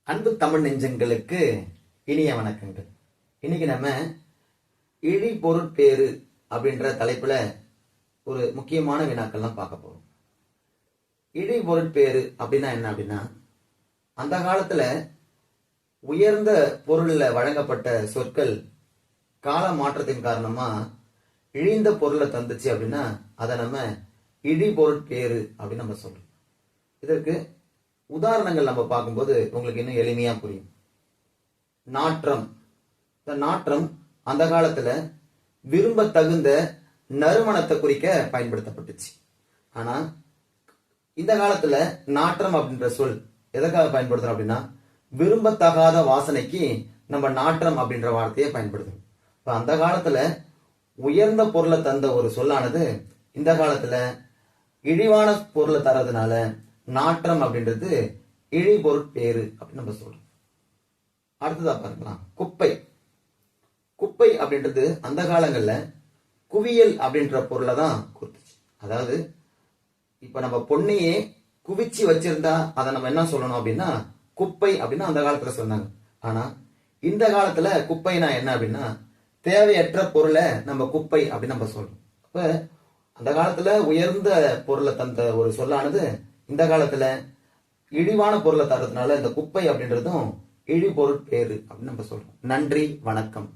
அன்பு தமிழ் நெஞ்சங்களுக்கு இனிய வணக்கங்கள். இன்னைக்கு நம்ம இழி பொருட்பேறு அப்படின்ற தலைப்புல ஒரு முக்கியமான வினாக்கள்லாம் பார்க்க போறோம். இழி பொருட்பேறு அப்படின்னா என்ன அப்படின்னா, அந்த காலத்துல உயர்ந்த பொருள்ல வழங்கப்பட்ட சொற்கள் கால மாற்றத்தின் காரணமா இழிந்த பொருளை தந்துச்சு அப்படின்னா அதை நம்ம இழி பொருட்பேறு அப்படின்னு நம்ம சொல்றோம். இதற்கு உதாரணங்கள் நம்ம பார்க்கும்போது உங்களுக்கு இன்னும் எளிமையா புரியும். நாற்றம். இந்த நாற்றம் அந்த காலத்துல விரும்ப தகுந்த நறுமணத்தை குறிக்க பயன்படுத்தப்பட்டுச்சு. ஆனா இந்த காலத்துல நாற்றம் அப்படின்ற சொல் எதற்காக பயன்படுத்துறோம் அப்படின்னா, விரும்பத்தகாத வாசனைக்கு நம்ம நாற்றம் அப்படின்ற வார்த்தையை பயன்படுத்துறோம். இப்ப அந்த காலத்துல உயர்ந்த பொருளை தந்த ஒரு சொல்லானது இந்த காலத்துல இழிவான பொருளை தரதுனால நாற்றம் அப்படின்றது இழி பொருட்பேறு அப்படின்னு நம்ம சொல்றோம். அடுத்ததா பார்க்கலாம், குப்பை. குப்பை அப்படின்றது அந்த காலங்கள்ல குவியல் அப்படின்ற பொருளை தான் கொடுத்துச்சு. அதாவது இப்ப நம்ம பொண்ணையே குவிச்சு வச்சிருந்தா அதை நம்ம என்ன சொல்லணும் அப்படின்னா குப்பை அப்படின்னு அந்த காலத்துல சொன்னாங்க. ஆனா இந்த காலத்துல குப்பைனா என்ன அப்படின்னா தேவையற்ற பொருளை நம்ம குப்பை அப்படின்னு நம்ம சொல்றோம். அப்ப அந்த காலத்துல உயர்ந்த பொருளை தந்த ஒரு சொல்லானது இந்த காலத்துல இழிவான பொருளை தரதுனால இந்த குப்பை அப்படின்றதும் இழி பொருட்பேறு அப்படின்னு நம்ம சொல்றோம். நன்றி, வணக்கம்.